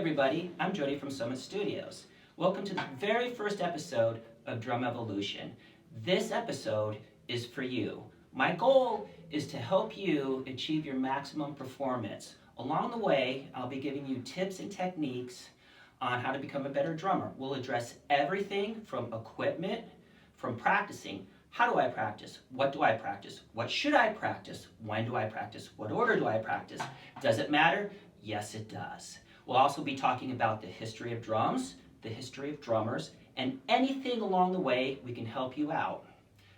everybody, I'm Jody from Summit Studios. Welcome to the very first episode of Drum Evolution. This episode is for you. My goal is to help you achieve your maximum performance. Along the way, I'll be giving you tips and techniques on how to become a better drummer. We'll address everything from equipment, from practicing. How do I practice? What do I practice? What should I practice? When do I practice? What order do I practice? Does it matter? Yes, it does. We'll also be talking about the history of drums, the history of drummers, and anything along the way we can help you out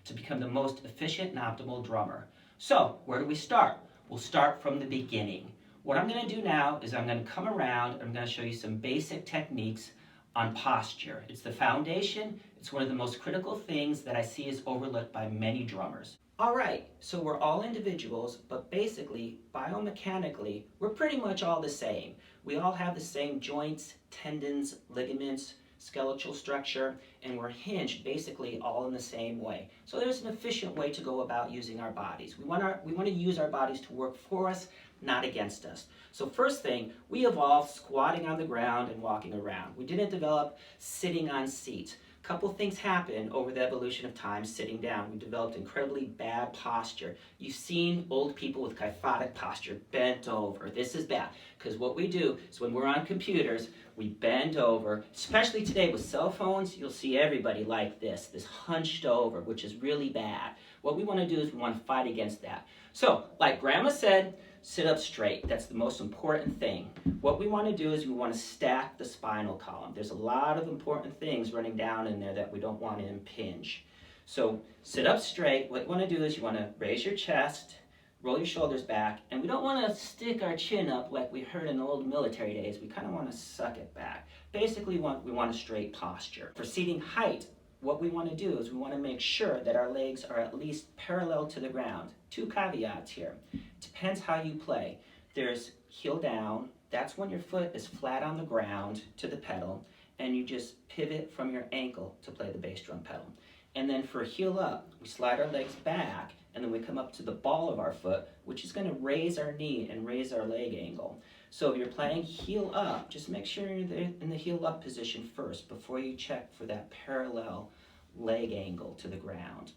to become the most efficient and optimal drummer. So, where do we start? We'll start from the beginning. What I'm going to do now is I'm going to come around and I'm going to show you some basic techniques on posture. It's the foundation. It's one of the most critical things that I see is overlooked by many drummers. All right, so we're all individuals, but basically, biomechanically, we're pretty much all the same. We all have the same joints, tendons, ligaments, skeletal structure, and we're hinged basically all in the same way. So there's an efficient way to go about using our bodies. We want to use our bodies to work for us, not against us. So first thing, we evolved squatting on the ground and walking around. We didn't develop sitting on seats. Couple things happen over the evolution of time sitting down. We developed incredibly bad posture. You've seen old people with kyphotic posture, bent over. This is bad, because what we do is when we're on computers, we bend over, especially today with cell phones, you'll see everybody like this hunched over, which is really bad. What we want to do is we want to fight against that. So, like Grandma said, sit up straight. That's the most important thing. What we want to do is we want to stack the spinal column. There's a lot of important things running down in there that we don't want to impinge. So sit up straight. What you want to do is you want to raise your chest, roll your shoulders back, and we don't want to stick our chin up like we heard in the old military days. We kind of want to suck it back. Basically, we want a straight posture. For seating height, what we want to do is we want to make sure that our legs are at least parallel to the ground. Two caveats here. Depends how you play. There's heel down. That's when your foot is flat on the ground to the pedal, and you just pivot from your ankle to play the bass drum pedal. And then for heel up, we slide our legs back, and then we come up to the ball of our foot, which is going to raise our knee and raise our leg angle. So if you're playing heel up, just make sure you're in the heel up position first before you check for that parallel leg angle to the ground.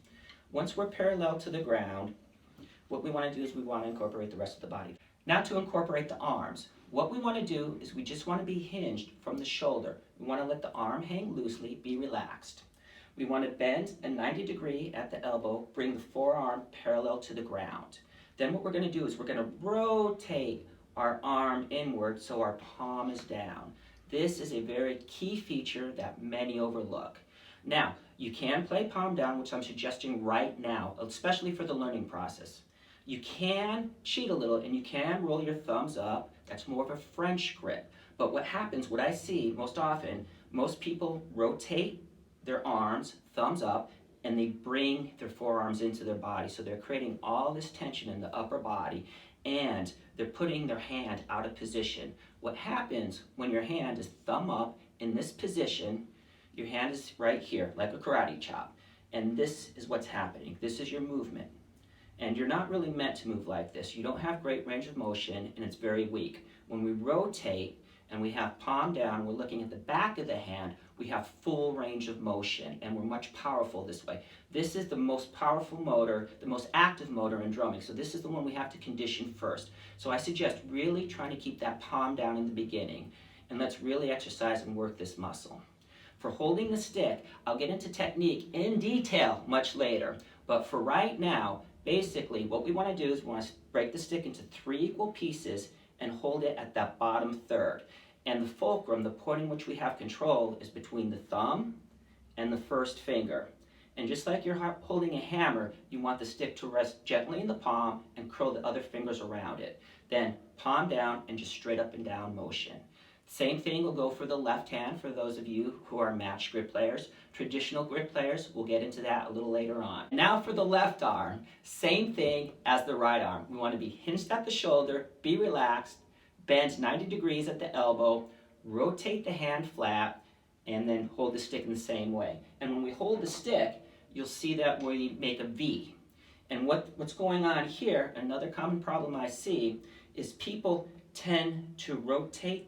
Once we're parallel to the ground, what we want to do is we want to incorporate the rest of the body. Now to incorporate the arms. What we want to do is we just want to be hinged from the shoulder. We want to let the arm hang loosely, be relaxed. We want to bend a 90 degree at the elbow, bring the forearm parallel to the ground. Then what we're going to do is we're going to rotate our arm inward so our palm is down. This is a very key feature that many overlook. Now, you can play palm down, which I'm suggesting right now, especially for the learning process. You can cheat a little and you can roll your thumbs up. That's more of a French grip. But what happens, what I see most often, most people rotate their arms, thumbs up, and they bring their forearms into their body. So they're creating all this tension in the upper body, and they're putting their hand out of position. What happens when your hand is thumb up in this position, your hand is right here, like a karate chop. And this is what's happening. This is your movement. And you're not really meant to move like this. You don't have great range of motion, and it's very weak. When we rotate and we have palm down, we're looking at the back of the hand, we have full range of motion, and we're much powerful this way. This is the most powerful motor, the most active motor in drumming. So this is the one we have to condition first. So I suggest really trying to keep that palm down in the beginning, and let's really exercise and work this muscle. For holding the stick, I'll get into technique in detail much later, but for right now, basically what we want to do is we want to break the stick into 3 equal pieces and hold it at that bottom third. And the fulcrum, the point in which we have control, is between the thumb and the first finger. And just like you're holding a hammer, you want the stick to rest gently in the palm and curl the other fingers around it. Then palm down and just straight up and down motion. Same thing will go for the left hand for those of you who are match grip players. Traditional grip players, we'll get into that a little later on. Now for the left arm, same thing as the right arm. We want to be hinged at the shoulder, be relaxed, bend 90 degrees at the elbow, rotate the hand flat, and then hold the stick in the same way. And when we hold the stick, you'll see that we make a V. And what's going on here, another common problem I see, is people tend to rotate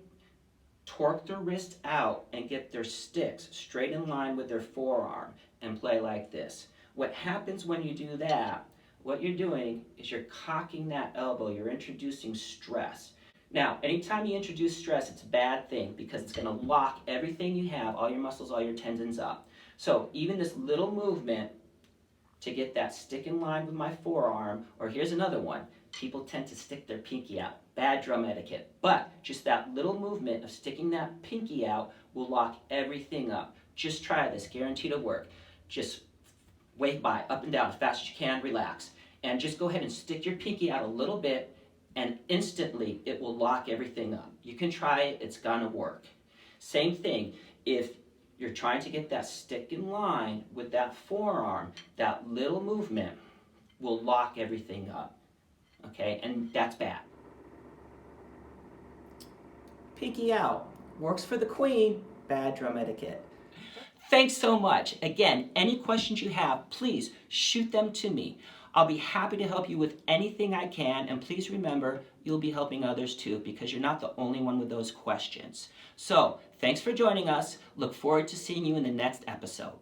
torque their wrist out and get their sticks straight in line with their forearm and play like this. What happens when you do that, what you're doing is you're cocking that elbow, you're introducing stress. Now, anytime you introduce stress, it's a bad thing because it's going to lock everything you have, all your muscles, all your tendons up. So even this little movement to get that stick in line with my forearm, or here's another one, people tend to stick their pinky out. Bad drum etiquette. But just that little movement of sticking that pinky out will lock everything up. Just try this, guaranteed to work. Just wave by, up and down, as fast as you can, relax. And just go ahead and stick your pinky out a little bit, and instantly it will lock everything up. You can try it, it's gonna work. Same thing, if you're trying to get that stick in line with that forearm, that little movement will lock everything up. Okay, and that's bad. Pinky out, works for the queen, bad drum etiquette. Thanks so much. Again, any questions you have, please shoot them to me. I'll be happy to help you with anything I can, and please remember, you'll be helping others too, because you're not the only one with those questions. So, thanks for joining us. Look forward to seeing you in the next episode.